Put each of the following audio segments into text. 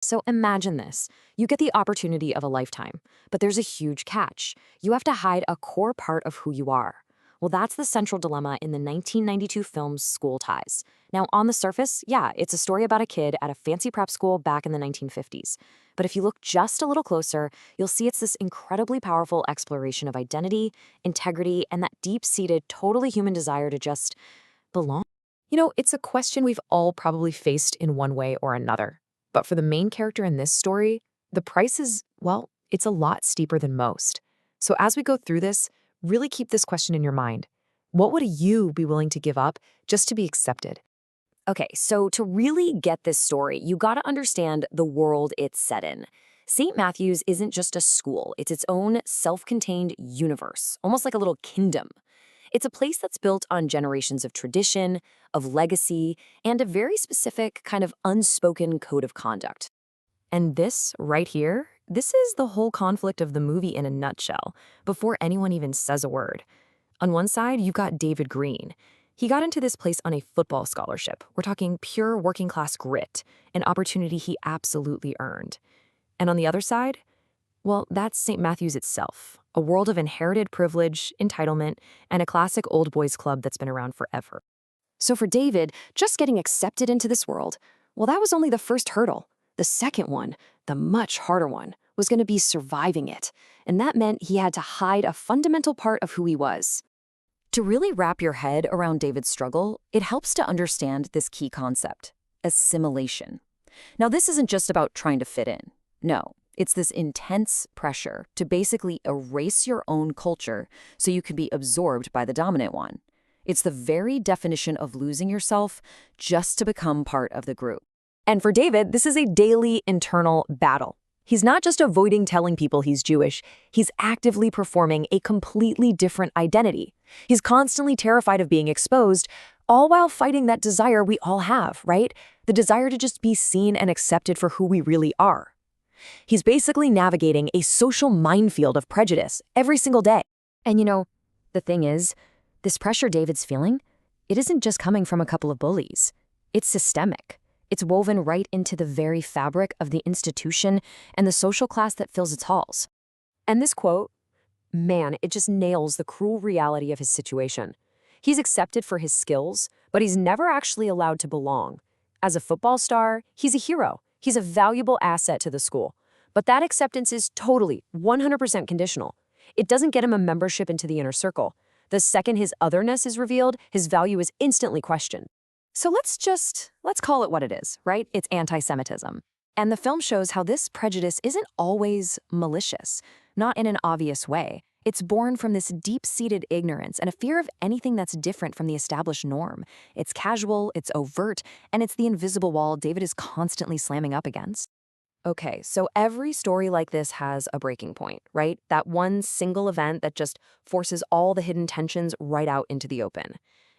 So imagine this. You get the opportunity of a lifetime, but there's a huge catch. You have to hide a core part of who you are. Well, that's the central dilemma in the 1992 film School Ties. Now, on the surface, yeah, it's a story about a kid at a fancy prep school back in the 1950s. But if you look just a little closer, you'll see it's this incredibly powerful exploration of identity, integrity, and that deep-seated, totally human desire to just belong. It's a question we've all probably faced in one way or another. But for the main character in this story, the price is, well, it's a lot steeper than most. So as we go through this, really keep this question in your mind. What would you be willing to give up just to be accepted? Okay, so to really get this story, you gotta understand the world it's set in. St. Matthew's isn't just a school, it's its own self-contained universe, almost like a little kingdom. It's a place that's built on generations of tradition, of legacy, and a very specific kind of unspoken code of conduct. And this, right here, this is the whole conflict of the movie in a nutshell, before anyone even says a word. On one side, you've got David Green. He got into this place on a football scholarship. We're talking pure working class grit, an opportunity he absolutely earned. And on the other side, well, that's St. Matthew's itself, a world of inherited privilege, entitlement, and a classic old boys club that's been around forever. So for David, just getting accepted into this world, well, that was only the first hurdle. The second one, the much harder one, was going to be surviving it. And that meant he had to hide a fundamental part of who he was. To really wrap your head around David's struggle, it helps to understand this key concept: assimilation. Now, this isn't just about trying to fit in. No, it's this intense pressure to basically erase your own culture so you can be absorbed by the dominant one. It's the very definition of losing yourself just to become part of the group. And for David, this is a daily internal battle. He's not just avoiding telling people he's Jewish, he's actively performing a completely different identity. He's constantly terrified of being exposed, all while fighting that desire we all have, right? The desire to just be seen and accepted for who we really are. He's basically navigating a social minefield of prejudice every single day. And the thing is, this pressure David's feeling, it isn't just coming from a couple of bullies. It's systemic. It's woven right into the very fabric of the institution and the social class that fills its halls. And this quote, man, it just nails the cruel reality of his situation. He's accepted for his skills, but he's never actually allowed to belong. As a football star, he's a hero. He's a valuable asset to the school. But that acceptance is totally, 100% conditional. It doesn't get him a membership into the inner circle. The second his otherness is revealed, his value is instantly questioned. So let's call it what it is, right? It's antisemitism. And the film shows how this prejudice isn't always malicious, not in an obvious way. It's born from this deep-seated ignorance and a fear of anything that's different from the established norm. It's casual, it's overt, and it's the invisible wall David is constantly slamming up against. Okay, so every story like this has a breaking point, right? That one single event that just forces all the hidden tensions right out into the open.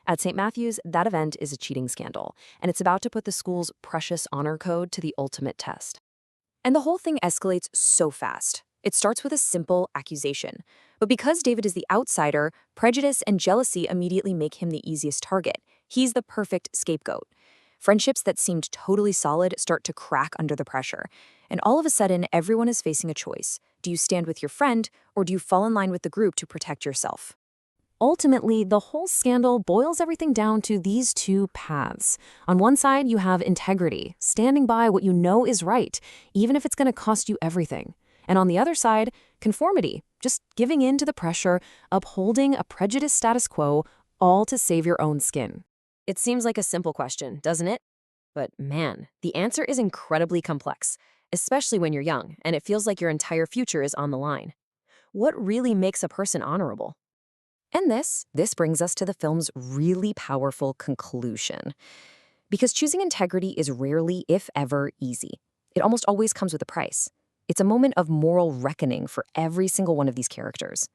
At St. Matthew's, that event is a cheating scandal, and it's about to put the school's precious honor code to the ultimate test. And the whole thing escalates so fast. It starts with a simple accusation. But because David is the outsider, prejudice and jealousy immediately make him the easiest target. He's the perfect scapegoat. Friendships that seemed totally solid start to crack under the pressure. And all of a sudden, everyone is facing a choice. Do you stand with your friend, or do you fall in line with the group to protect yourself? Ultimately, the whole scandal boils everything down to these two paths. On one side, you have integrity, standing by what you know is right, even if it's going to cost you everything. And on the other side, conformity, just giving in to the pressure, upholding a prejudiced status quo, all to save your own skin. It seems like a simple question, doesn't it? But man, the answer is incredibly complex, especially when you're young and it feels like your entire future is on the line. What really makes a person honorable? And this brings us to the film's really powerful conclusion. Because choosing integrity is rarely, if ever, easy. It almost always comes with a price. It's a moment of moral reckoning for every single one of these characters.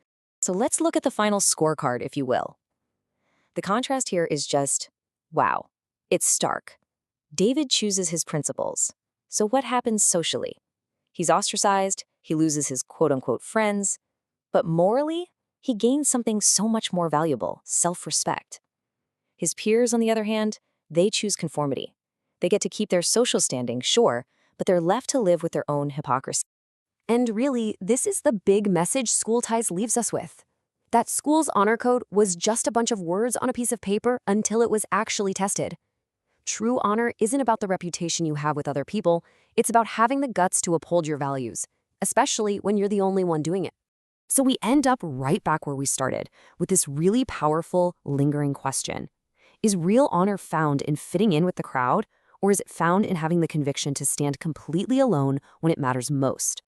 So let's look at the final scorecard, if you will. The contrast here is just, wow. It's stark. David chooses his principles. So what happens socially? He's ostracized, he loses his quote-unquote friends, but morally, he gains something so much more valuable, self-respect. His peers, on the other hand, they choose conformity. They get to keep their social standing, sure, but they're left to live with their own hypocrisy. And really, this is the big message School Ties leaves us with. That school's honor code was just a bunch of words on a piece of paper until it was actually tested. True honor isn't about the reputation you have with other people, it's about having the guts to uphold your values, especially when you're the only one doing it. So we end up right back where we started, with this really powerful, lingering question. Is real honor found in fitting in with the crowd, or is it found in having the conviction to stand completely alone when it matters most?